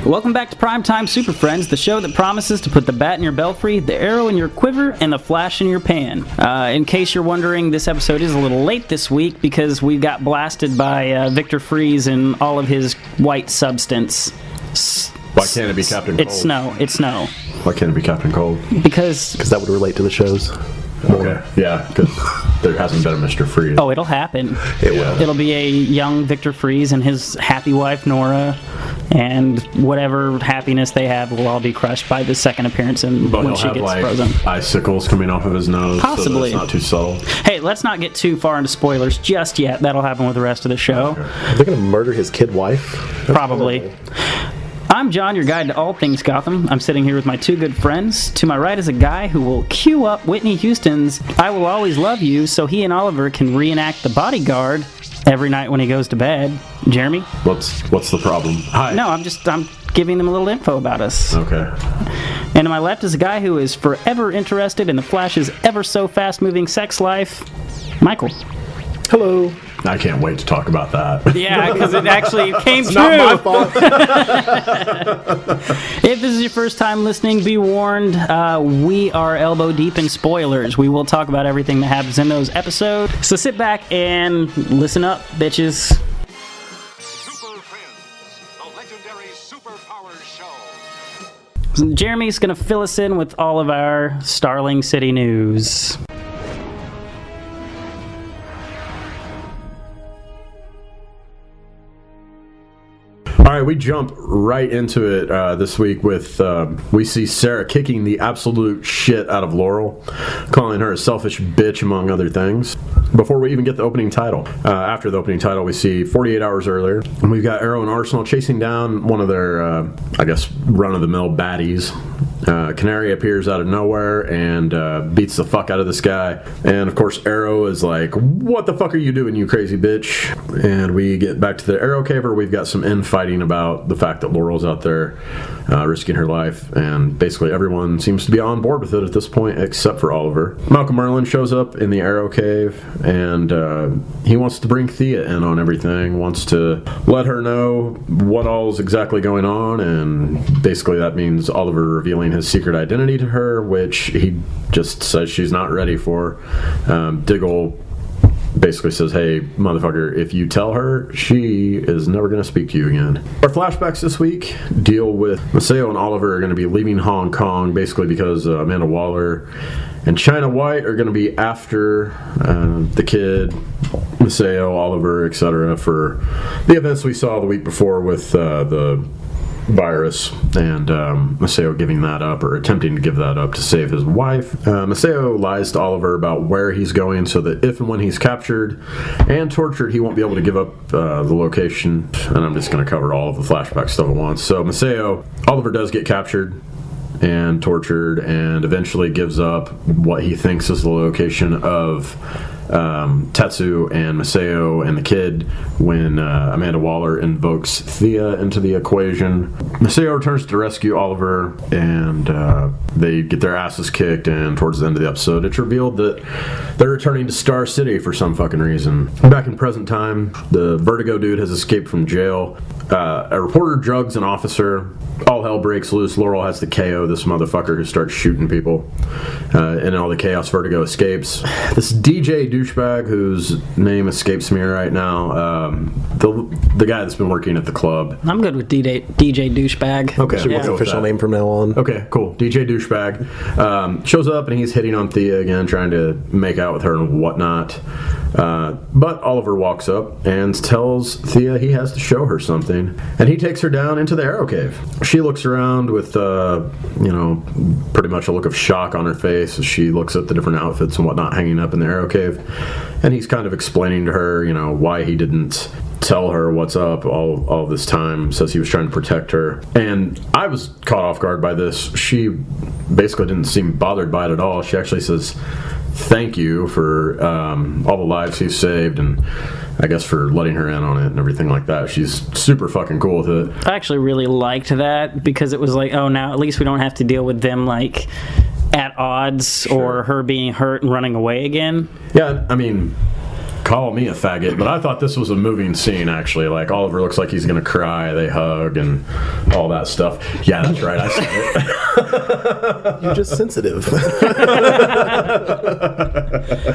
Welcome back to Primetime Super Friends, the show that promises to put the bat in your belfry, the arrow in your quiver, and the flash in your pan. In case you're wondering, this episode is a little late this week because we got blasted by Victor Freeze and all of his white substance. Why can't it be Captain Cold? It's snow. Why can't it be Captain Cold? Because that would relate to the shows. Okay, yeah, because there hasn't been a Mr. Freeze. Oh, it'll happen. It will. It'll be a young Victor Freeze and his happy wife, Nora, and whatever happiness they have will all be crushed by the second appearance and But when he'll she have, gets like, frozen. icicles coming off of his nose. Possibly. So that it's not too subtle. Hey, let's not get too far into spoilers just yet. That'll happen with the rest of the show. Okay. They're going to murder his kid wife? Probably. I'm John, your guide to all things Gotham. I'm sitting here with my two good friends. To my right is a guy who will cue up Whitney Houston's I Will Always Love You so he and Oliver can reenact The Bodyguard every night when he goes to bed. Jeremy? What's the problem? Hi. No, I'm giving them a little info about us. Okay. And to my left is a guy who is forever interested in the Flash's ever so fast-moving sex life, Michael. Hello. I can't wait to talk about that. Yeah, because it actually came true. Not my fault. If this is your first time listening, be warned, we are elbow deep in spoilers. We will talk about everything that happens in those episodes. So sit back and listen up, bitches. Super Friends, the legendary superpowers show. Jeremy's going to fill us in with all of our Starling City news. All right, we jump right into it this week with we see Sarah kicking the absolute shit out of Laurel, calling her a selfish bitch, among other things. Before we even get the opening title. After the opening title, we see 48 hours earlier, and we've got Arrow and Arsenal chasing down one of their, run-of-the-mill baddies. Canary appears out of nowhere and beats the fuck out of this guy. And, of course, Arrow is like, what the fuck are you doing, you crazy bitch? And we get back to the Arrow Cave where we've got some infighting about the fact that Laurel's out there risking her life. And basically everyone seems to be on board with it at this point except for Oliver. Malcolm Merlyn shows up in the Arrow Cave and he wants to bring Thea in on everything, wants to let her know what all is exactly going on, and basically that means Oliver revealing his secret identity to her, which he just says she's not ready for. Diggle basically says, hey, motherfucker, if you tell her, she is never going to speak to you again. Our flashbacks this week deal with Maceo and Oliver are going to be leaving Hong Kong, basically because Amanda Waller and China White are going to be after the kid, Maceo, Oliver, etc. for the events we saw the week before with the virus, and Maceo giving that up, or attempting to give that up to save his wife. Maceo lies to Oliver about where he's going so that if and when he's captured and tortured, he won't be able to give up the location. And I'm just going to cover all of the flashback stuff at once. So Oliver does get captured and tortured and eventually gives up what he thinks is the location of Tetsu and Maceo and the kid when Amanda Waller invokes Thea into the equation. Maceo returns to rescue Oliver, and they get their asses kicked, and towards the end of the episode it's revealed that they're returning to Star City for some fucking reason. Back in present time, the Vertigo dude has escaped from jail. A reporter drugs an officer. All hell breaks loose. Laurel has to KO this motherfucker who starts shooting people. And in all the chaos, Vertigo escapes. This DJ douchebag, whose name escapes me right now, the guy that's been working at the club. I'm good with DJ douchebag. Okay, Should be we'll the go with official that. name from now on. Okay, cool. DJ douchebag shows up and he's hitting on Thea again, trying to make out with her and whatnot. But Oliver walks up and tells Thea he has to show her something, and he takes her down into the Arrow Cave. She looks around with, pretty much a look of shock on her face as she looks at the different outfits and whatnot hanging up in the Arrow Cave, and he's kind of explaining to her, why he didn't tell her what's up all this time. Says he was trying to protect her, and I was caught off guard by this. She basically didn't seem bothered by it at all. She actually says thank you for all the lives he's saved, and I guess for letting her in on it and everything like that. She's super fucking cool with it. I actually really liked that because it was like, oh, now at least we don't have to deal with them like at odds, Sure. or her being hurt and running away again. Yeah, I mean, call me a faggot, but I thought this was a moving scene, actually. Like, Oliver looks like he's going to cry, they hug, and all that stuff. Yeah, that's right, I said it. You're just sensitive.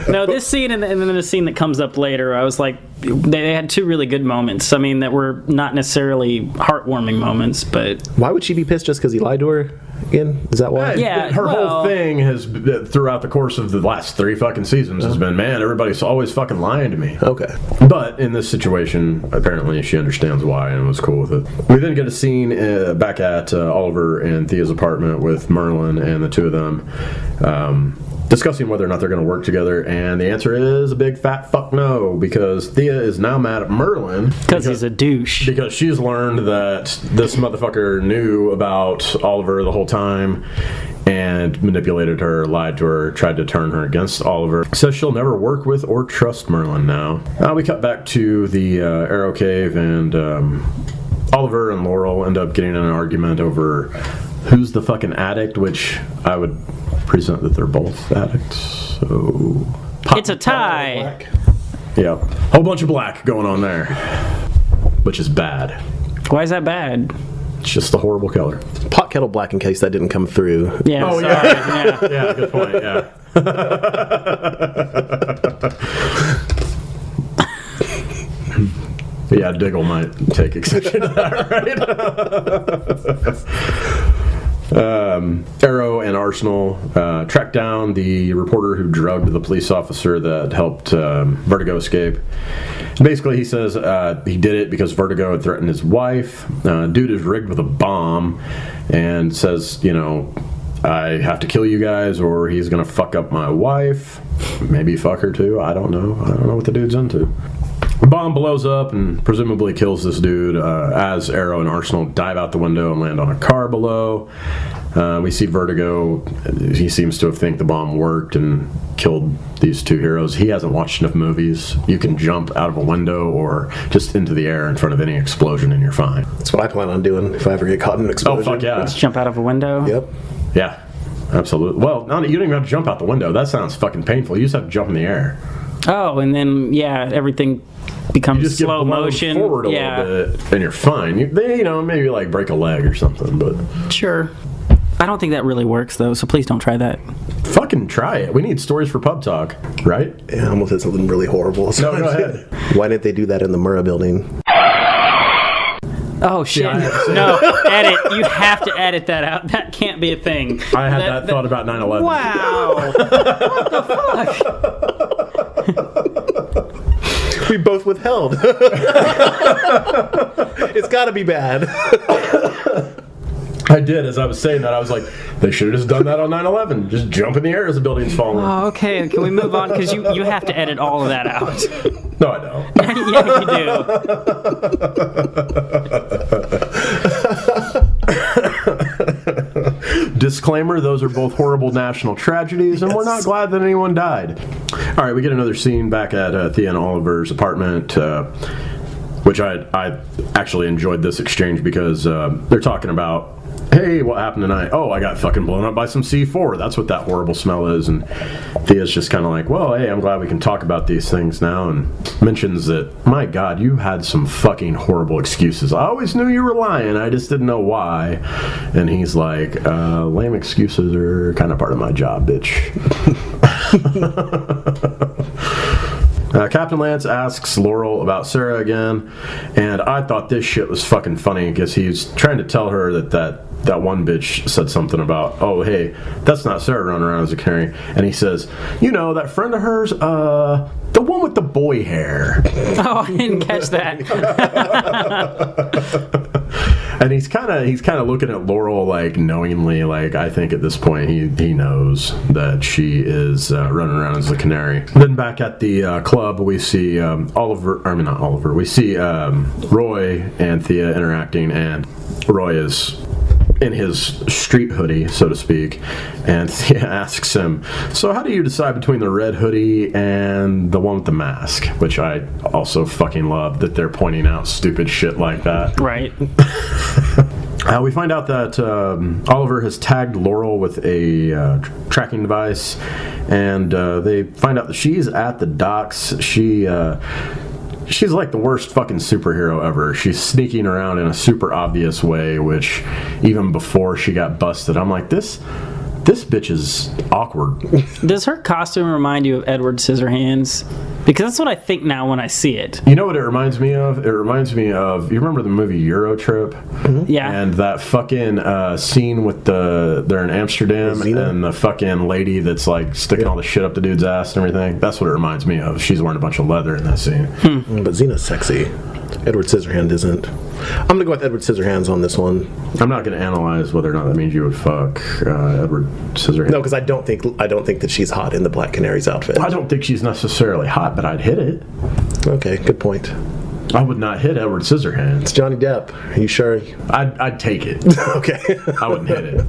No, this scene and then the scene that comes up later, I was like, they had two really good moments. I mean, that were not necessarily heartwarming moments, but... Why would she be pissed just because he lied to her again? Is that why? Yeah, her well- whole thing has been, throughout the course of the last 3 fucking seasons, has been, man, everybody's always fucking lying to me. Okay. But in this situation, apparently she understands why and was cool with it. We then get a scene back at Oliver and Thea's apartment with Merlin and the two of them discussing whether or not they're going to work together, and the answer is a big fat fuck no, because Thea is now mad at Merlin Because he's a douche. because she's learned that this motherfucker knew about Oliver the whole time and manipulated her, lied to her, tried to turn her against Oliver. Says she'll never work with or trust Merlin now. We cut back to the Arrow Cave, and Oliver and Laurel end up getting in an argument over who's the fucking addict, which I would present that they're both addicts. So It's a tie. Black. yeah, whole bunch of black going on there, which is bad. Why is that bad? It's just a horrible color. Pot kettle black, in case that didn't come through. Yeah, Oh, sorry. yeah. Yeah. Yeah, good point. Yeah. Yeah, Diggle might take exception to that, right? Arrow and Arsenal track down the reporter who drugged the police officer that helped Vertigo escape. Basically, he says he did it because Vertigo had threatened his wife. Dude is rigged with a bomb and says, you know, I have to kill you guys or he's going to fuck up my wife. Maybe fuck her too. I don't know. I don't know what the dude's into. The bomb blows up and presumably kills this dude as Arrow and Arsenal dive out the window and land on a car below. We see Vertigo. He seems to have think the bomb worked and killed these two heroes. He hasn't watched enough movies. You can jump out of a window or just into the air in front of any explosion and you're fine. That's what I plan on doing if I ever get caught in an Oh, explosion. fuck yeah. Let's jump out of a window. Yep. Yeah, absolutely. Well, no, you don't even have to jump out the window. That sounds fucking painful. You just have to jump in the air. Oh, and then, yeah, everything You becomes just get slow blown motion. forward a little bit and you're fine. You know, maybe like break a leg or something, but... Sure. I don't think that really works, though, so please don't try that. Fucking try it. We need stories for pub talk, right? Yeah, I almost said something really horrible. No, go ahead. Why didn't they do that in the Murrah building? Oh, shit. No, edit. You have to edit that out. That can't be a thing. I had that thought about 9/11. Wow. We both withheld. It's got to be bad. I did. As I was saying that, I was like, they should have just done that on 9/11. Just jump in the air as the building's falling. Oh, okay. Can we move on? Because you have to edit all of that out. No, I don't. Yeah, you do. Disclaimer, those are both horrible national tragedies, and we're not glad that anyone died. All right, we get another scene back at Thea and Oliver's apartment, which I actually enjoyed this exchange because they're talking about, hey, what happened tonight? Oh, I got fucking blown up by some C4. That's what that horrible smell is. And Thea's just kind of like, well, hey, I'm glad we can talk about these things now, and mentions that, my God, you had some fucking horrible excuses. I always knew you were lying. I just didn't know why. And he's like, lame excuses are kind of part of my job, bitch. Captain Lance asks Laurel about Sarah again, and I thought this shit was fucking funny because he's trying to tell her that one bitch said something about, oh, hey, that's not Sarah running around as a canary. And he says, you know, that friend of hers, the one with the boy hair. Oh, I didn't catch that. And he's kind of looking at Laurel like knowingly, like I think at this point he knows that she is running around as a canary. Then back at the club, we see we see Roy and Thea interacting, and Roy is in his street hoodie, so to speak, and Thea asks him, so how do you decide between the red hoodie and the one with the mask? Which I also fucking love that they're pointing out stupid shit like that. Right. We find out that Oliver has tagged Laurel with a tracking device, and they find out that she's at the docks. She's like the worst fucking superhero ever. She's sneaking around in a super obvious way, which even before she got busted, I'm like, this bitch is awkward. Does her costume remind you of Edward Scissorhands? Because that's what I think now when I see it. You know what it reminds me of? It reminds me of, you remember the movie Euro Trip? Mm-hmm. Yeah. And that fucking scene with they're in Amsterdam, Xena? and the fucking lady that's like sticking all the shit up the dude's ass and everything. That's what it reminds me of. She's wearing a bunch of leather in that scene. But Xena's sexy. Edward Scissorhands isn't. I'm gonna go with Edward Scissorhands on this one. I'm not going to analyze whether or not that means you would fuck Edward Scissorhands. No, because I don't think that she's hot in the Black Canary's outfit. I don't think she's necessarily hot, but I'd hit it. Okay, good point. I would not hit Edward Scissorhands. It's Johnny Depp. Are you sure? I'd take it. Okay. I wouldn't hit it.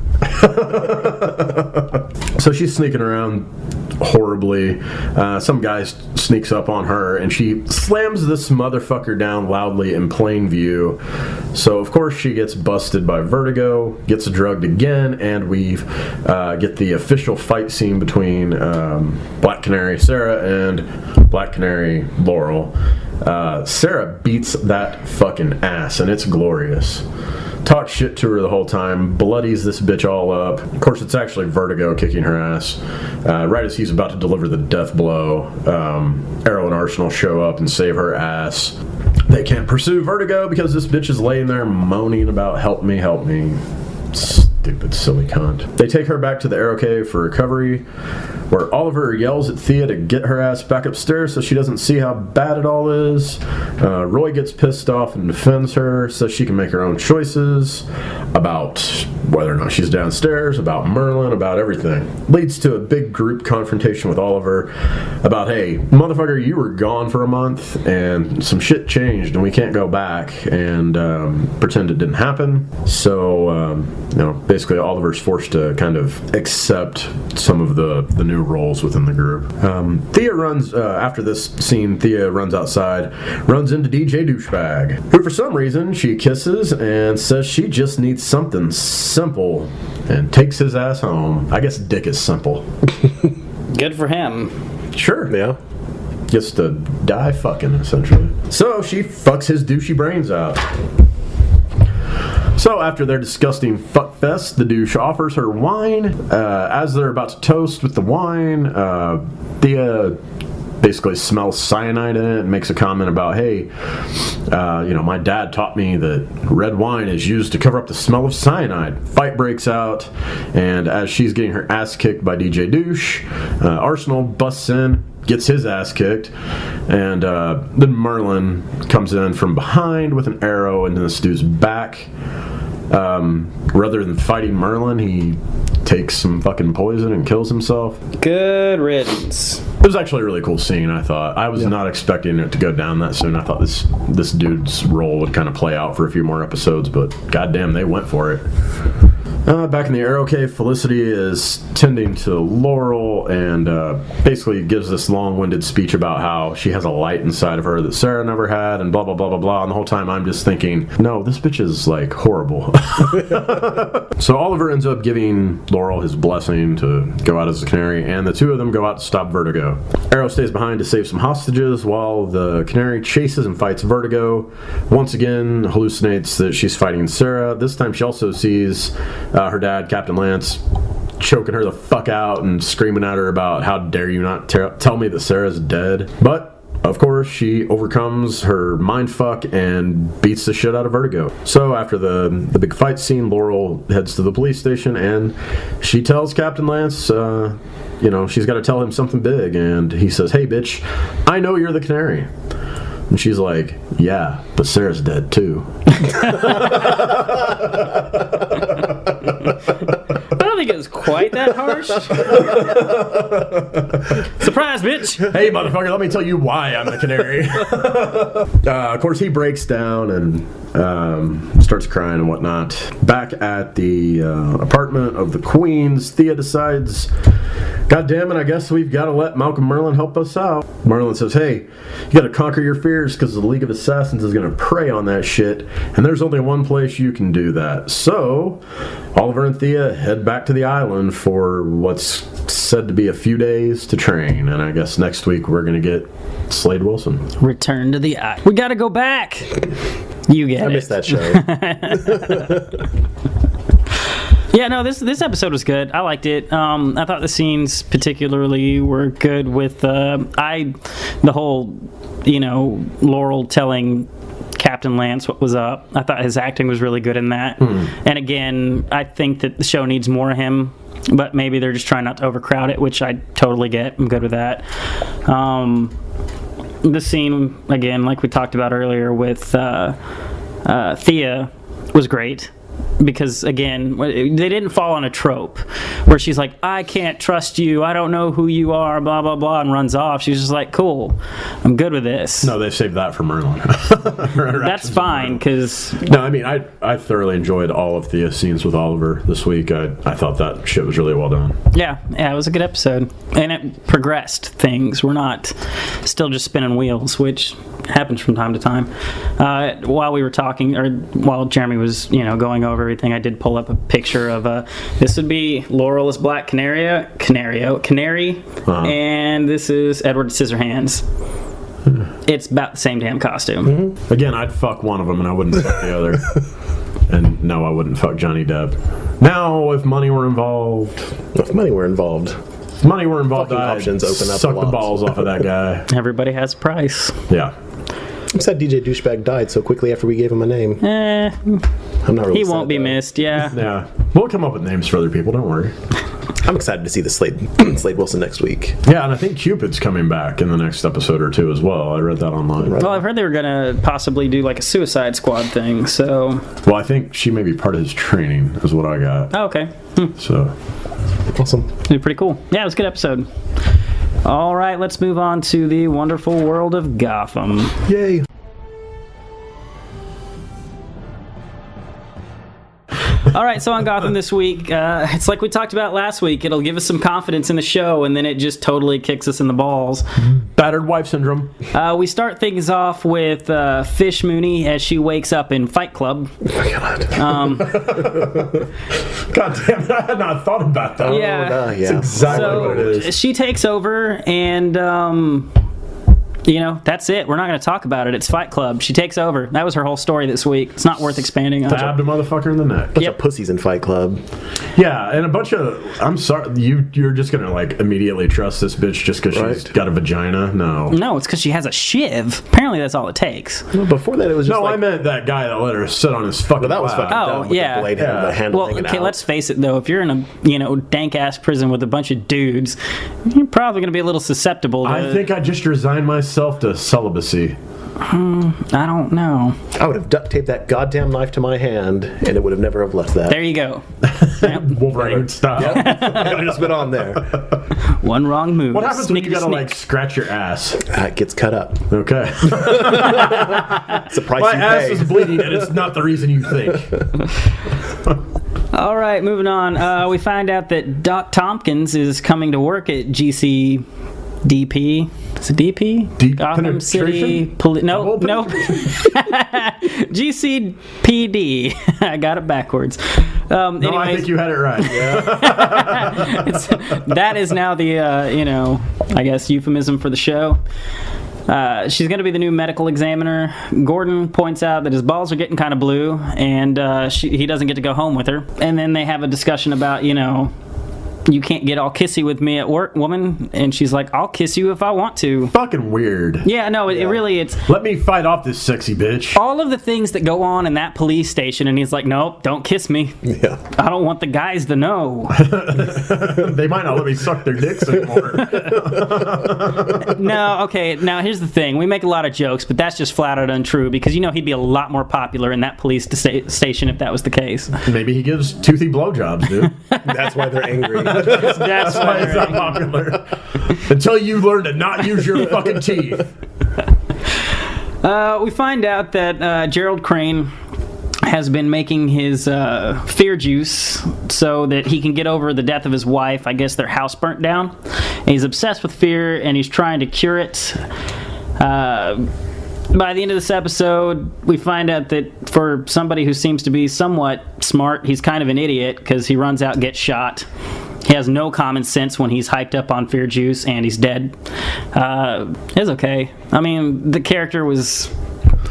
So she's sneaking around horribly. Some guy sneaks up on her, and she slams this motherfucker down loudly in plain view. So of course she gets busted by Vertigo, gets drugged again, and we get the official fight scene between Black Canary Sarah and Black Canary Laurel. Sarah beats that fucking ass, and it's glorious. Talks shit to her the whole time, bloodies this bitch all up. Of course, it's actually Vertigo kicking her ass. Right as he's about to deliver the death blow, Arrow and Arsenal show up and save her ass. They can't pursue Vertigo because this bitch is laying there moaning about help me, help me. Stupid, silly cunt. They take her back to the Arrow Cave for recovery, where Oliver yells at Thea to get her ass back upstairs so she doesn't see how bad it all is. Roy gets pissed off and defends her so she can make her own choices about whether or not she's downstairs, about Merlin, about everything. Leads to a big group confrontation with Oliver about, hey, motherfucker, you were gone for a month and some shit changed and we can't go back and pretend it didn't happen. So, basically Oliver's forced to kind of accept some of the new roles within the group. Thea runs, after this scene, Thea runs outside, runs into DJ Douchebag, who for some reason she kisses and says she just needs something simple and takes his ass home. I guess dick is simple. Good for him. Sure. Yeah. Gets to die fucking, essentially. So she fucks his douchey brains out. So after their disgusting fuckfest, the douche offers her wine. As they're about to toast with the wine, Thea basically smells cyanide in it and makes a comment about, hey, my dad taught me that red wine is used to cover up the smell of cyanide. Fight breaks out, and as she's getting her ass kicked by DJ Douche, Arsenal busts in, gets his ass kicked, and then Merlin comes in from behind with an arrow into this dude's back. Rather than fighting Merlin, he takes some fucking poison and kills himself. Good riddance. It was actually a really cool scene, I thought. I was not expecting it to go down that soon. I thought this dude's role would kind of play out for a few more episodes, but goddamn, they went for it. Back in the Arrow Cave, Felicity is tending to Laurel and basically gives this long-winded speech about how she has a light inside of her that Sarah never had and blah, blah, blah, blah, blah. And the whole time I'm just thinking, no, this bitch is, like, horrible. So Oliver ends up giving Laurel his blessing to go out as a canary, and the two of them go out to stop Vertigo. Arrow stays behind to save some hostages while the canary chases and fights Vertigo. Once again, hallucinates that she's fighting Sarah. This time she also sees her dad, Captain Lance, choking her the fuck out and screaming at her about how dare you not tell me that Sarah's dead. But of course she overcomes her mindfuck and beats the shit out of Vertigo. So after the big fight scene, Laurel heads to the police station and she tells Captain Lance she's got to tell him something big, and he says, hey bitch, I know you're the canary. And she's like, yeah, but Sarah's dead too. I don't think it was quite that harsh. Surprise, bitch! Hey, motherfucker, let me tell you why I'm the canary. Of course, he breaks down and starts crying and whatnot. Back at the apartment of the Queens, Thea decides, God damn it, I guess we've got to let Malcolm Merlin help us out. Merlin says, hey, you got to conquer your fears because the League of Assassins is going to prey on that shit, and there's only one place you can do that. So, Oliver and Thea head back to the island for what's said to be a few days to train, and I guess next week we're going to get Slade Wilson. Return to the eye. We got to go back. You get it. I missed that show. Yeah, no, this episode was good. I liked it. I thought the scenes particularly were good with the whole, Laurel telling Captain Lance what was up. I thought his acting was really good in that. And again, I think that the show needs more of him, but maybe they're just trying not to overcrowd it, which I totally get. I'm good with that. The scene, again, like we talked about earlier with Thea, was great. Because, again, they didn't fall on a trope where she's like, I can't trust you, I don't know who you are, blah, blah, blah, and runs off. She's just like, cool, I'm good with this. No, they saved that for Merlin. That's fine, because... No, I mean, I thoroughly enjoyed all of Thea's scenes with Oliver this week. I thought that shit was really well done. Yeah, it was a good episode. And it progressed things. We're not still just spinning wheels, which happens from time to time. While we were talking, or while Jeremy was, going over everything, I did pull up a picture of this would be Laurel as Black Canary, and this is Edward Scissorhands. It's about the same damn costume. Again, I'd fuck one of them and I wouldn't fuck the other. And no, I wouldn't fuck Johnny Depp. Now, if money were involved, Fucking options open up. Suck a the lot. balls off of that guy. Everybody has a price. Yeah. I'm sad DJ Douchebag died so quickly after we gave him a name. I'm not really He sad, won't be though. missed, yeah. Yeah. We'll come up with names for other people, don't worry. I'm excited to see the Slade Wilson next week. Yeah, and I think Cupid's coming back in the next episode or two as well. I read that online. Well, I've heard they were going to possibly do like a Suicide Squad thing, so... Well, I think she may be part of his training, is what I got. Oh, okay. So... Awesome. Pretty cool. Yeah, it was a good episode. All right, let's move on to the wonderful world of Gotham. Yay. All right, so on Gotham this week, it's like we talked about last week. It'll give us some confidence in the show, and then it just totally kicks us in the balls. Battered wife syndrome. We start things off with Fish Mooney as she wakes up in Fight Club. Oh my God. God damn it, I had not thought about that. Yeah. Yeah. That's exactly what it So is. she takes over, and that's it. We're not going to talk about it. It's Fight Club. She takes over. That was her whole story this week. It's not worth expanding on. Stabbed a motherfucker in the neck. Bunch of pussies in Fight Club. Yeah, and a bunch of... I'm sorry, you're just gonna, immediately trust this bitch just because she's Right. got a vagina? No. No, it's because she has a shiv. Apparently, that's all it takes. Well, before that, it was just No, I meant that guy that let her sit on his fucking Well, that was lap. fucking Oh, dumb with yeah. the blade Yeah. the handle Well, hanging okay, out. let's face it, though. If you're in a, dank-ass prison with a bunch of dudes, you're probably going to be a little susceptible to... I think I just resigned myself to celibacy. I don't know. I would have duct taped that goddamn knife to my hand, and it would have never have left that. There you go. Yep. Wolverine style. I could have just been on there. One wrong move. What happens when you Sneakity gotta, sneak. scratch your ass? It gets cut up. Okay. It's the price My you ass pay. is bleeding, and it's not the reason you think. All right, moving on. We find out that Doc Tompkins is coming to work at GCDP. Is it DP? Deep Gotham City. penetration? No. GCPD. I got it backwards. No, I Anyways, think you had it right. Yeah. that is now the, I guess, euphemism for the show. She's going to be the new medical examiner. Gordon points out that his balls are getting kind of blue, and he doesn't get to go home with her. And then they have a discussion about, you can't get all kissy with me at work, woman. And she's like, I'll kiss you if I want to. Fucking weird. Yeah, no, it really, it's Let me fight off this sexy bitch. all of the things that go on in that police station. And he's like, nope, don't kiss me. Yeah. I don't want the guys to know. They might not let me suck their dicks anymore. No, okay, now here's the thing. We make a lot of jokes, but that's just flat out untrue because he'd be a lot more popular in that police station if that was the case. Maybe he gives toothy blowjobs, dude. That's why they're angry. That's Why it's not popular. Until you learn to not use your fucking teeth. We find out that Gerald Crane has been making his fear juice so that he can get over the death of his wife. I guess their house burnt down. And he's obsessed with fear, and he's trying to cure it. By the end of this episode, we find out that for somebody who seems to be somewhat smart, he's kind of an idiot because he runs out and gets shot. He has no common sense when he's hyped up on fear juice, and he's dead. It's okay. I mean, the character was...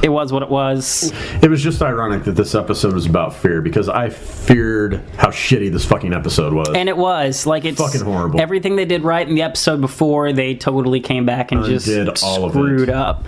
It was what it was. It was just ironic that this episode was about fear because I feared how shitty this fucking episode was. And it was. Like, it's fucking horrible. Everything they did right in the episode before, they totally came back and just screwed up.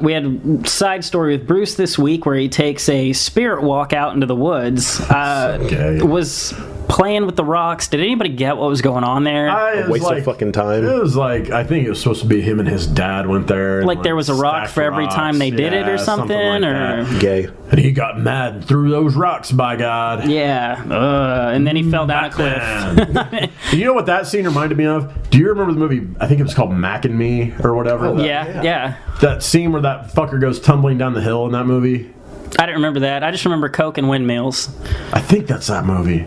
We had a side story with Bruce this week where he takes a spirit walk out into the woods. Was playing with the rocks. Did anybody get what was going on there? A waste of fucking time. It was like, I think it was supposed to be him and his dad went there. Like there was a rock for every time they did it or something? Like or that. Gay. And he got mad and threw those rocks, by God. Yeah. And then he fell down a cliff. You know what that scene reminded me of? Do you remember the movie, I think it was called Mac and Me or whatever? Yeah. That scene where that fucker goes tumbling down the hill in that movie? I didn't remember that. I just remember Coke and windmills. I think that's that movie.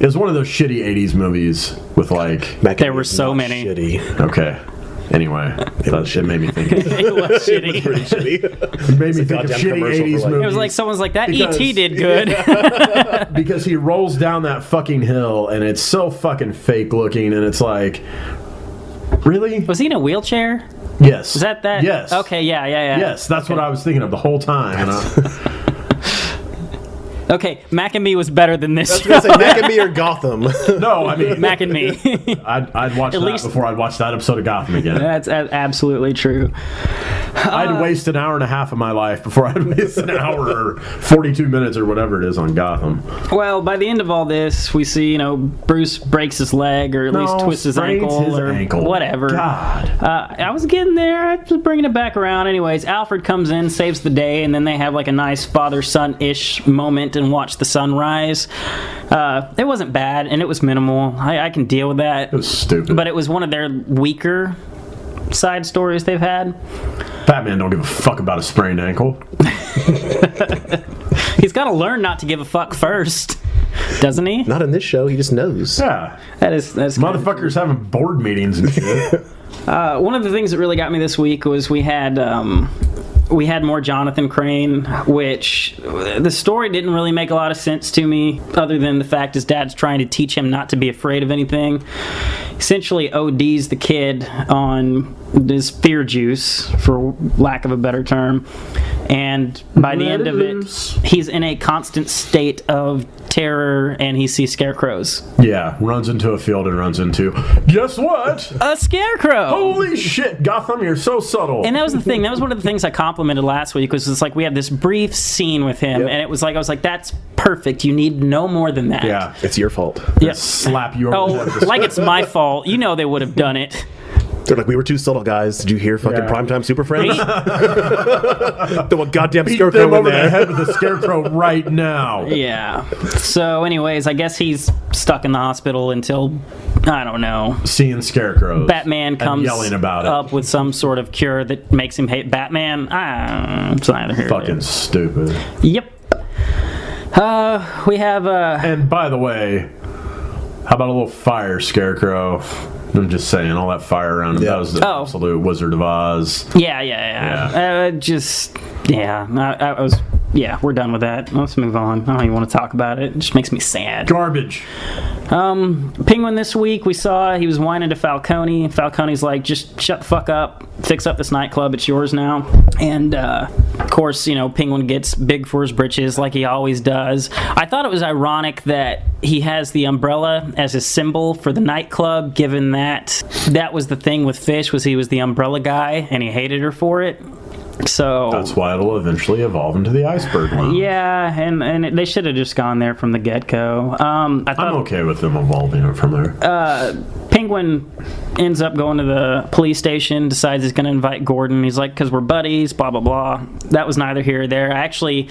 It was one of those shitty 80s movies with like... There were so many. Shitty. Okay. Anyway, that shit made me think. It was shitty. Pretty shitty. It made me think of shitty 80s movies. It was like someone's like, that Because- E.T. did good. Because he rolls down that fucking hill and it's so fucking fake looking and it's like... Really? Was he in a wheelchair? Yes. Is that? Yes. Okay, yeah. Yes, that's what I was thinking of the whole time. Okay, Mac and Me was better than this. I was going to say Mac and Me or Gotham. No, I mean... Mac and Me. I'd watch that least- before I'd watch that episode of Gotham again. That's absolutely true. I'd waste an hour and a half of my life before I'd waste an hour or 42 minutes or whatever it is on Gotham. Well, by the end of all this, we see, Bruce breaks his leg or at least twists his ankle whatever. God. I was getting there. I was bringing it back around. Anyways, Alfred comes in, saves the day, and then they have like a nice father-son-ish moment and watch the sunrise. It wasn't bad, and it was minimal. I can deal with that. It was stupid. But it was one of their weaker side stories they've had. Batman don't give a fuck about a sprained ankle. He's got to learn not to give a fuck first, doesn't he? Not in this show. He just knows. Yeah. That's Motherfuckers having board meetings and shit. One of the things that really got me this week was we had more Jonathan Crane, which the story didn't really make a lot of sense to me, other than the fact his dad's trying to teach him not to be afraid of anything. Essentially ODs the kid on this fear juice, for lack of a better term, and by the end of it, he's in a constant state of terror, and he sees scarecrows. Yeah, runs into a field and runs into, guess what? A scarecrow! Holy shit, Gotham, you're so subtle. And that was the thing. That was one of the things I complimented last week, was it's like we had this brief scene with him, and it was like, I was like, that's perfect. You need no more than that. Yeah. It's your fault. Yeah. Slap you over the head with a like it's my fault. You know they would have done it. They're like, we were too subtle, guys. Did you hear fucking Primetime Super Friends? The goddamn Beat scarecrow them in over the there. head with a scarecrow right now. Yeah. So anyways, I guess he's stuck in the hospital until, I don't know, Seeing scarecrows. Batman and comes yelling about it. up with some sort of cure that makes him hate Batman. It's neither here nor Fucking stupid. there. Yep. We have And by the way, how about a little fire scarecrow? I'm just saying, all that fire around him. Yeah. That was the absolute Wizard of Oz. Yeah. I was. Yeah, we're done with that. Let's move on. I don't even want to talk about it. It just makes me sad. Garbage. Penguin this week, we saw he was whining to Falcone. Falcone's like, just shut the fuck up. Fix up this nightclub. It's yours now. And, of course, Penguin gets big for his britches like he always does. I thought it was ironic that he has the umbrella as his symbol for the nightclub, given that was the thing with Fish, was he was the umbrella guy, and he hated her for it. So That's why it'll eventually evolve into the iceberg lounge. yeah, and they should have just gone there from the get-go. I'm okay with them evolving it from there. Penguin ends up going to the police station, decides he's going to invite Gordon. He's like, because we're buddies, blah, blah, blah. That was neither here or there. Actually,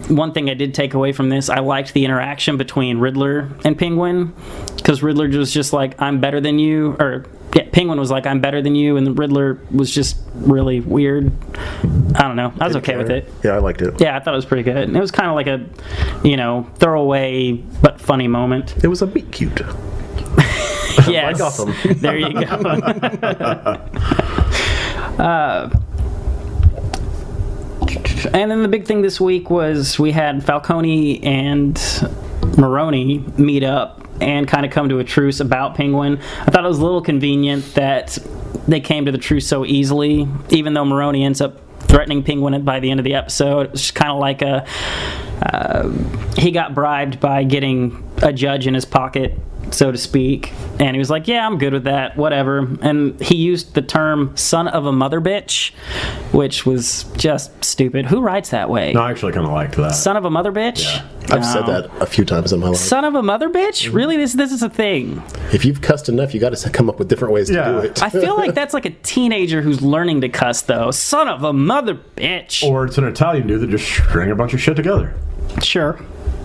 one thing I did take away from this, I liked the interaction between Riddler and Penguin, because Riddler was just like, I'm better than you, or yeah, Penguin was like, I'm better than you, and the Riddler was just really weird. I don't know. I was okay with it. Yeah, I liked it. Yeah, I thought it was pretty good. And it was kind of like a, throwaway but funny moment. It was a meet cute. Yes. Like Gotham. There you go. And then the big thing this week was we had Falcone and Maroni meet up and kind of come to a truce about Penguin. I thought it was a little convenient that they came to the truce so easily, even though Maroni ends up threatening Penguin by the end of the episode. It was just kind of like he got bribed by getting a judge in his pocket, so to speak, and he was like, yeah, I'm good with that, whatever. And he used the term son of a mother bitch, which was just stupid. Who writes that way? No, I actually kind of liked that. Son of a mother bitch? Yeah. I've said that a few times in my life. Son of a mother bitch? Really? This is a thing. If you've cussed enough, you got to come up with different ways to do it. I feel like that's like a teenager who's learning to cuss, though. Son of a mother bitch. Or it's an Italian dude that just string a bunch of shit together. Sure.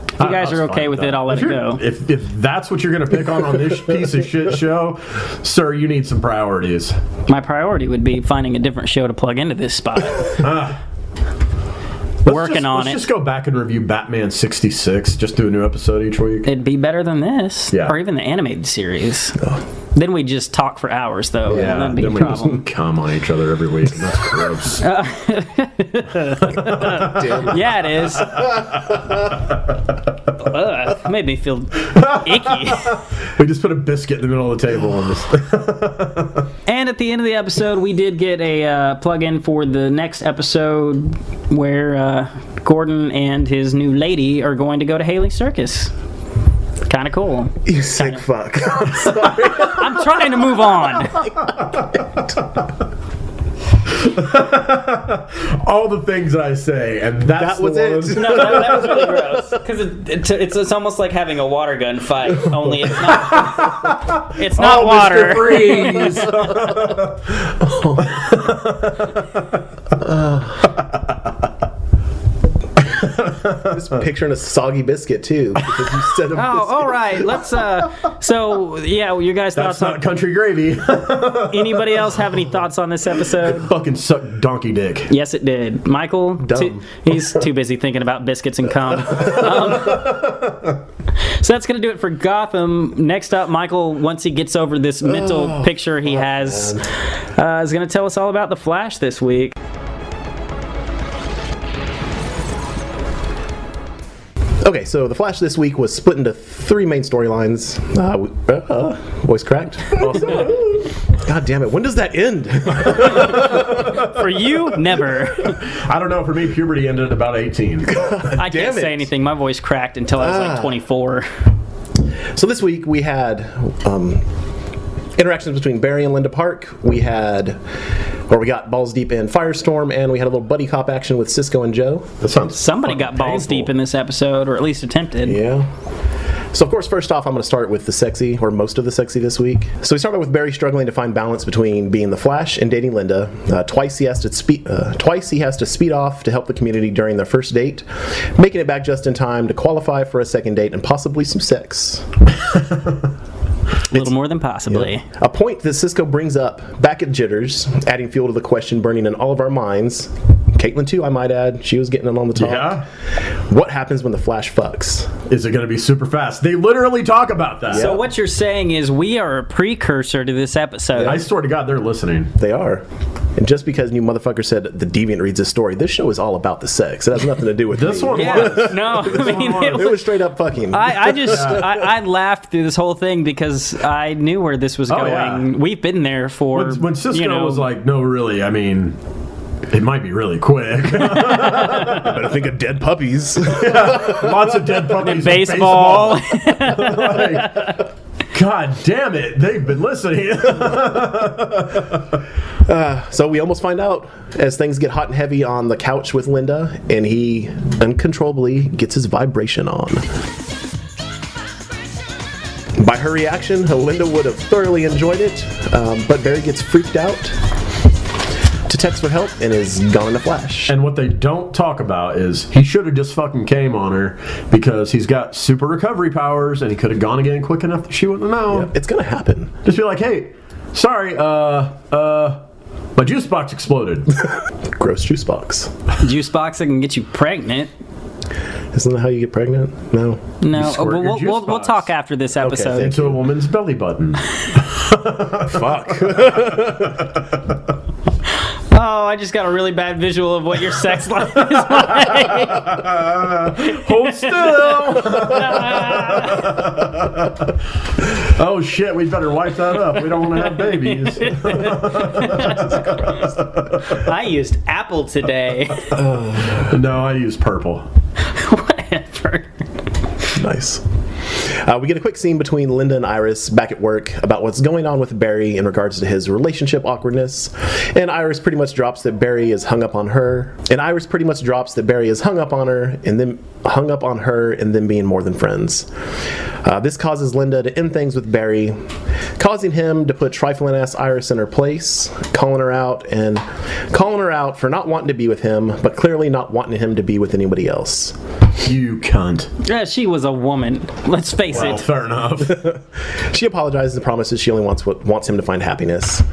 If you guys are okay with it, I'll let it go. If that's what you're going to pick on this piece of shit show, sir, you need some priorities. My priority would be finding a different show to plug into this spot. Let's just go back and review Batman 66. Just do a new episode each week. It'd be better than this. Yeah. Or even the animated series. Then we just talk for hours, though. Yeah, that'd be then a we problem. just come on each other every week, and that's gross. Yeah, it is. Ugh, made me feel icky. We just put a biscuit in the middle of the table on this. And at the end of the episode, we did get a plug-in for the next episode where Gordon and his new lady are going to go to Haley's Circus. Kind of cool. You sick fuck. I'm sorry. I'm trying to move on. All the things I say, and that was it. No, that was really gross. Because it's almost like having a water gun fight, only it's not. It's not water. Just picturing a soggy biscuit too. Because you said a all right. Let's. So yeah, you guys That's thoughts not country gravy. Anybody else have any thoughts on this episode? Fucking suck donkey dick. Yes, it did. Michael, he's too busy thinking about biscuits and cum. So that's going to do it for Gotham. Next up, Michael, once he gets over this mental picture he has, is going to tell us all about The Flash this week. Okay, so The Flash this week was split into 3 main storylines. Voice cracked. Awesome. God damn it, when does that end? For you, never. I don't know, for me, puberty ended at about 18. I can't say anything. My voice cracked until I was like 24. So this week we had interactions between Barry and Linda Park. We got balls deep in Firestorm, and we had a little buddy cop action with Cisco and Joe. That sounds Somebody got balls deep in this episode, or at least attempted. Yeah. So, of course, first off, I'm going to start with the sexy, or most of the sexy this week. So we started with Barry struggling to find balance between being the Flash and dating Linda. Twice he has to speed off to help the community during their first date, making it back just in time to qualify for a second date and possibly some sex. A little more than possibly. Yeah. A point that Cisco brings up back at Jitters, adding fuel to the question burning in all of our minds. Caitlin, too, I might add. She was getting in on the talk. Yeah. What happens when the Flash fucks? Is it going to be super fast? They literally talk about that. So what you're saying is we are a precursor to this episode. I swear to God, they're listening. They are. And just because you motherfucker said the Deviant reads this story, this show is all about the sex. It has nothing to do with This me. one Yeah, was. no, I mean, It was straight up fucking. I laughed through this whole thing because I knew where this was going. yeah. We've been there for When Cisco was like, no, really, I mean, it might be really quick. better think of dead puppies. Lots of dead puppies. and baseball. Like, God damn it, they've been listening. So we almost find out as things get hot and heavy on the couch with Linda, and he uncontrollably gets his vibration on. By her reaction, Linda would have thoroughly enjoyed it, but Barry gets freaked out to text for help and is gone in a flash. And what they don't talk about is he should have just fucking came on her because he's got super recovery powers and he could have gone again quick enough that she wouldn't have known. Yeah, it's gonna happen. Just be like, hey, sorry, my juice box exploded. Gross juice box. Juice box that can get you pregnant. Isn't that how you get pregnant? No. No, squirt but your we'll, juice we'll box. talk after this episode. thank Into a woman's belly button. Fuck. Oh, I just got a really bad visual of what your sex life is like. Hold still. Oh shit, we better wipe that up. We don't want to have babies. I used apple today. No, I use purple. Whatever. Nice. We get a quick scene between Linda and Iris back at work about what's going on with Barry in regards to his relationship awkwardness. And Iris pretty much drops that Barry is hung up on her. And them being more than friends. This causes Linda to end things with Barry, causing him to put trifling ass Iris in her place, calling her out for not wanting to be with him, but clearly not wanting him to be with anybody else. You cunt. Yeah, she was a woman. Let's face Well, it. fair enough. She apologizes and promises she only wants him to find happiness.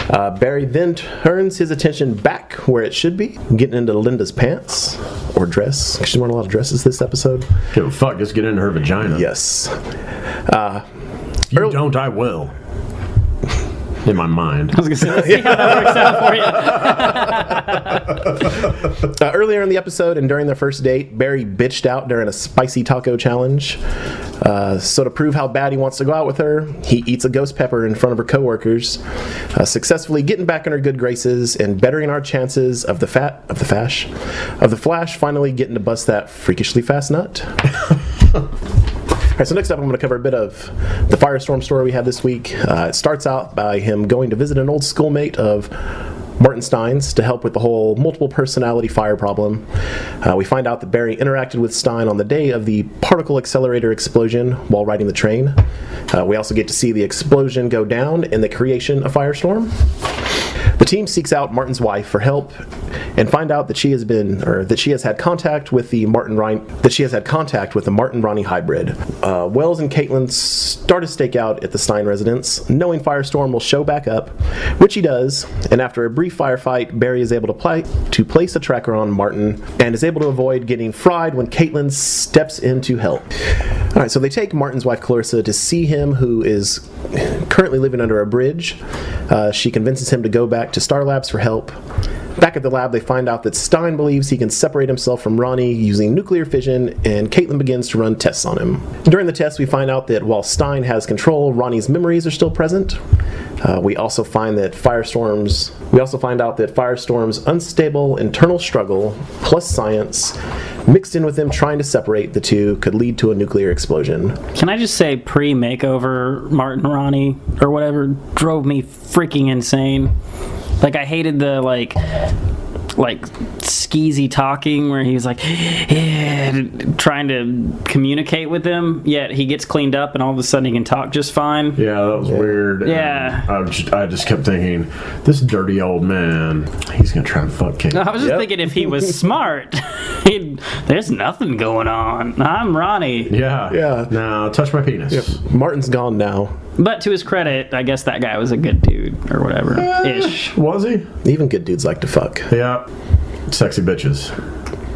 Barry then turns his attention back where it should be, getting into Linda's pants or dress. She's wearing a lot of dresses this episode. Give a fuck, just get into her vagina. Yes. You don't, I will. In my mind. I was going to say, let's see how that works out for you. Earlier in the episode and during their first date, Barry bitched out during a spicy taco challenge. So to prove how bad he wants to go out with her, he eats a ghost pepper in front of her coworkers, successfully getting back in her good graces and bettering our chances of the Flash finally getting to bust that freakishly fast nut. All right, so next up I'm going to cover a bit of the Firestorm story we had this week. It starts out by him going to visit an old schoolmate of Martin Stein's to help with the whole multiple personality fire problem. We find out that Barry interacted with Stein on the day of the particle accelerator explosion while riding the train. We also get to see the explosion go down and the creation of Firestorm. The team seeks out Martin's wife for help and find out that she has had contact with the Martin Ronnie hybrid. Wells and Caitlin start a stakeout at the Stein residence, knowing Firestorm will show back up, which he does, and after a brief firefight, Barry is able to place a tracker on Martin and is able to avoid getting fried when Caitlin steps in to help. Alright, so they take Martin's wife Clarissa to see him, who is currently living under a bridge. She convinces him to go back to Star Labs for help. Back at the lab, they find out that Stein believes he can separate himself from Ronnie using nuclear fission, and Caitlin begins to run tests on him. During the tests, we find out that while Stein has control, Ronnie's memories are still present. We also find out that Firestorm's unstable internal struggle, plus science, mixed in with him trying to separate the two, could lead to a nuclear explosion. Can I just say pre-makeover Martin Ronnie or whatever drove me freaking insane. Like, I hated the, like skeezy talking where he was like, yeah, trying to communicate with him, yet he gets cleaned up and all of a sudden he can talk just fine. Yeah, that was weird. Yeah. I just kept thinking, this dirty old man, he's going to try and fuck Kate. I was just thinking if he was smart, there's nothing going on. I'm Ronnie. Yeah. Now, touch my penis. Yep. Martin's gone now. But to his credit, I guess that guy was a good dude or whatever. Ish. Was he? Even good dudes like to fuck. Yeah. Sexy bitches.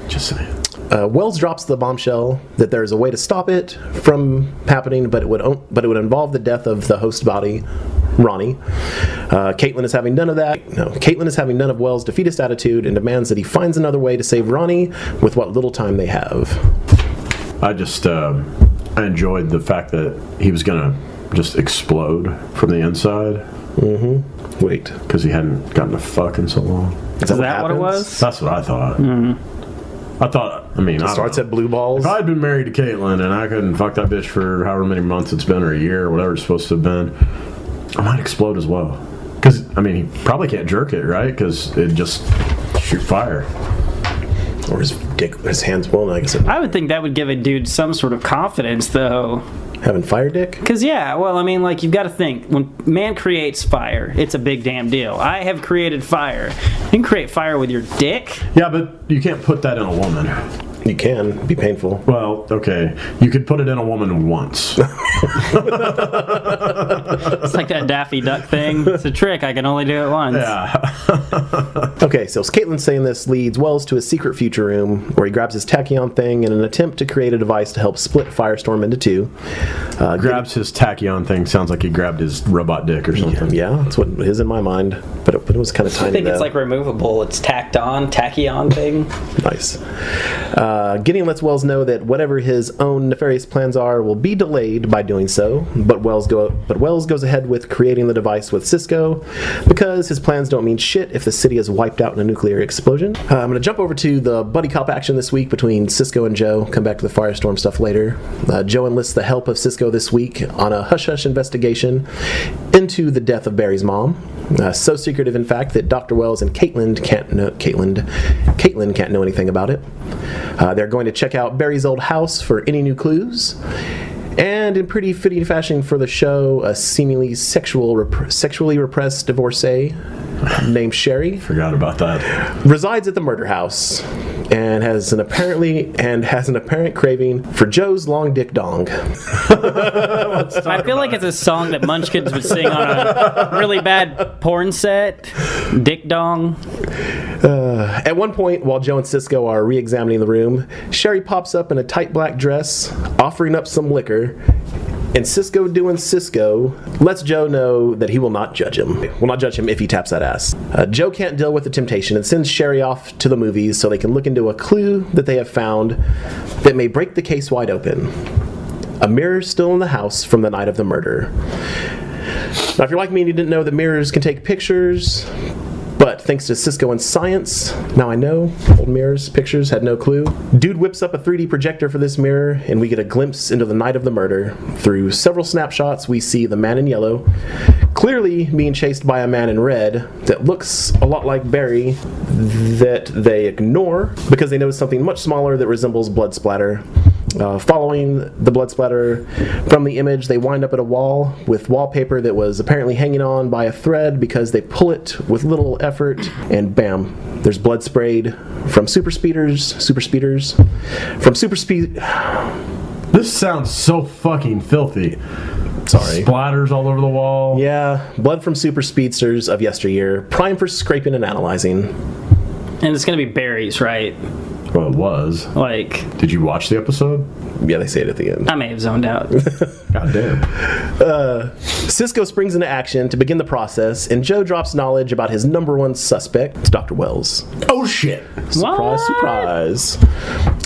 Just saying. Wells drops the bombshell that there is a way to stop it from happening, but it would involve the death of the host body, Ronnie. Caitlin is having none of that. No, Caitlin is having none of Wells' defeatist attitude and demands that he finds another way to save Ronnie with what little time they have. I enjoyed the fact that he was gonna just explode from the inside. Mm-hmm. Wait. Because he hadn't gotten a fuck in so long. Is that what it was? That's what I thought. It starts at blue balls. If I had been married to Caitlin and I couldn't fuck that bitch for however many months it's been or a year or whatever it's supposed to have been, I might explode as well. Because, he probably can't jerk it, right? Because it'd just shoot fire. Or his hands won't, I guess. I would think that would give a dude some sort of confidence, though. Having fire dick? Because, yeah, well, I mean, like, you've got to think. When man creates fire, it's a big damn deal. I have created fire. You can create fire with your dick. Yeah, but you can't put that in a woman. You can. It'd be painful. Well, okay. You could put it in a woman once. It's like that Daffy Duck thing. It's a trick. I can only do it once. Yeah. Okay, so Caitlin saying this leads Wells to his secret future room where he grabs his tachyon thing in an attempt to create a device to help split Firestorm into two. Grabs his tachyon thing. Sounds like he grabbed his robot dick or something. Yeah, that's what is in my mind. But it was kind of tiny. I think it's though. like removable. It's tacked on, tachyon thing. Nice. Gideon lets Wells know that whatever his own nefarious plans are will be delayed by doing so, but Wells goes ahead with creating the device with Cisco because his plans don't mean shit if the city is wiped out in a nuclear explosion. I'm going to jump over to the buddy cop action this week between Cisco and Joe. Come back to the Firestorm stuff later. Joe enlists the help of Cisco this week on a hush-hush investigation into the death of Barry's mom. So secretive, in fact, that Dr. Wells and Caitlin can't know anything about it. They're going to check out Barry's old house for any new clues. And in pretty fitting fashion for the show, a seemingly sexually repressed divorcee named Sherry Forgot about that. resides at the murder house and has an apparent craving for Joe's long dick dong. I feel like it's a song that Munchkins would sing on a really bad porn set. Dick dong. At one point, while Joe and Cisco are re-examining the room, Sherry pops up in a tight black dress, offering up some liquor, and Cisco doing Cisco lets Joe know that he will not judge him. Will not judge him if he taps that ass. Joe can't deal with the temptation and sends Sherry off to the movies so they can look into a clue that they have found that may break the case wide open. A mirror still in the house from the night of the murder. Now, if you're like me and you didn't know that mirrors can take pictures, but thanks to Cisco and science, now I know. Old mirrors, pictures, had no clue. Dude whips up a 3D projector for this mirror, and we get a glimpse into the night of the murder. Through several snapshots, we see the man in yellow clearly being chased by a man in red that looks a lot like Barry that they ignore because they notice something much smaller that resembles blood splatter. Following the blood splatter from the image, they wind up at a wall with wallpaper that was apparently hanging on by a thread because they pull it with little effort, and bam, there's blood sprayed from super speeders. This sounds so fucking filthy. Sorry. Splatters all over the wall. Yeah, blood from super speedsters of yesteryear, prime for scraping and analyzing. And it's going to be berries, right? Well, it was. Like, Did you watch the episode? Yeah, they say it at the end. I may have zoned out. God damn. Cisco springs into action to begin the process, and Joe drops knowledge about his number one suspect. It's Dr. Wells. Oh, shit. Surprise, What? surprise.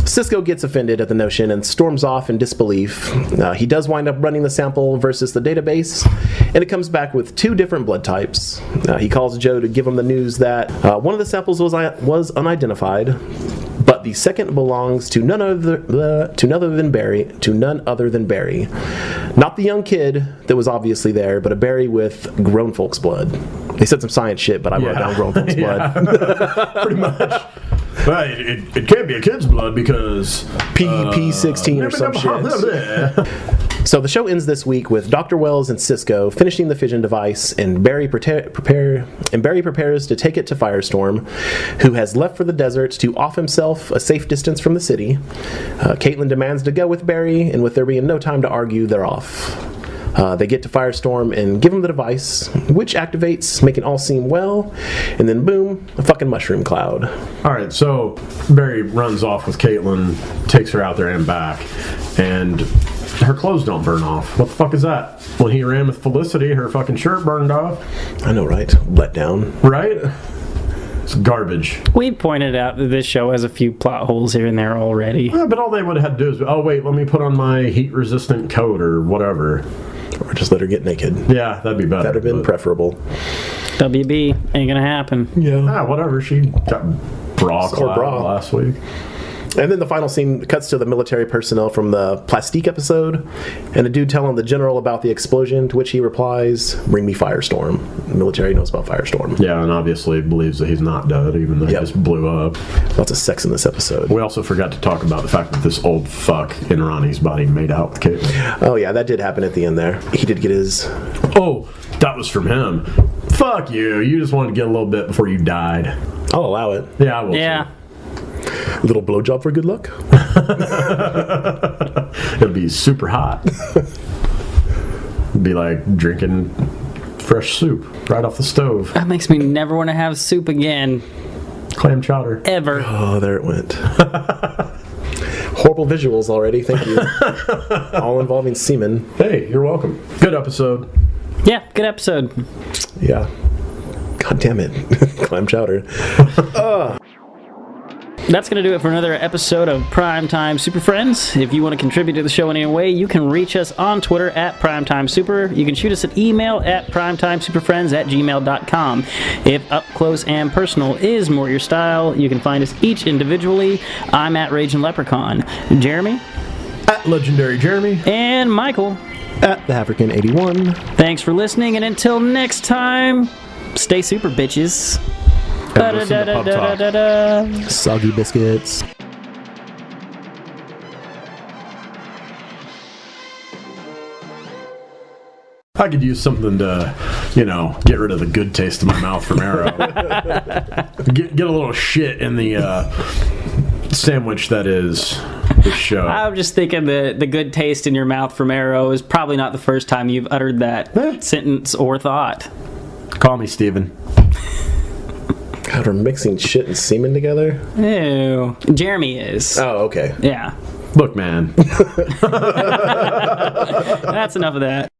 Cisco gets offended at the notion and storms off in disbelief. He does wind up running the sample versus the database, and it comes back with two different blood types. He calls Joe to give him the news that one of the samples was unidentified, but the second belongs to none other than Barry. Not the young kid that was obviously there, but a Barry with grown folks' blood. They said some science shit, but I wrote down grown folks' blood. Pretty much. But it can't be a kid's blood because... PP16 or some shit. So the show ends this week with Dr. Wells and Cisco finishing the fission device, and Barry prepares to take it to Firestorm, who has left for the desert to off himself a safe distance from the city. Caitlin demands to go with Barry, and with there being no time to argue, they're off. They get to Firestorm and give him the device, which activates, making all seem well, and then boom, a fucking mushroom cloud. Alright, so Barry runs off with Caitlin, takes her out there and back, and her clothes don't burn off. What the fuck is that? When he ran with Felicity, her fucking shirt burned off. I know, right? Let down. Right? It's garbage. We pointed out that this show has a few plot holes here and there already. Yeah, but all they would have had to do is, oh wait, let me put on my heat-resistant coat or whatever. Or just let her get naked. Yeah, that'd be better. That'd have been preferable. WB, ain't gonna happen. Yeah. Whatever. She got bra Or bra. last week. And then the final scene cuts to the military personnel from the Plastique episode, and a dude telling the general about the explosion, to which he replies, "Bring me Firestorm." The military knows about Firestorm. Yeah, and obviously believes that he's not dead, even though he just blew up. Lots of sex in this episode. We also forgot to talk about the fact that this old fuck in Ronnie's body made out with Kate. Oh yeah, that did happen at the end there. He did get his... Oh, that was from him. Fuck you. You just wanted to get a little bit before you died. I'll allow it. Yeah, I will. Yeah. Little blowjob for good luck. It'd be super hot. It'd be like drinking fresh soup right off the stove. That makes me never want to have soup again. Clam chowder. Ever. Oh, there it went. Horrible visuals already, thank you. All involving semen. Hey, you're welcome. Good episode. Yeah, good episode. Yeah. God damn it. Clam chowder. That's going to do it for another episode of Primetime Super Friends. If you want to contribute to the show in any way, you can reach us on Twitter at PrimetimeSuper. You can shoot us an email at primetimesuperfriends@gmail.com. If up close and personal is more your style, you can find us each individually. I'm at Raging Leprechaun. Jeremy? At Legendary Jeremy. And Michael? At the African81. Thanks for listening, and until next time, stay super, bitches. And listen to Pub Talk. Soggy biscuits. I could use something to, get rid of the good taste in my mouth from Arrow. get a little shit in the sandwich that is the show. I'm just thinking the good taste in your mouth from Arrow is probably not the first time you've uttered that sentence or thought. Call me Steven. God, we're mixing shit and semen together? Ew. Jeremy is. Oh, okay. Yeah. Look, man. That's enough of that.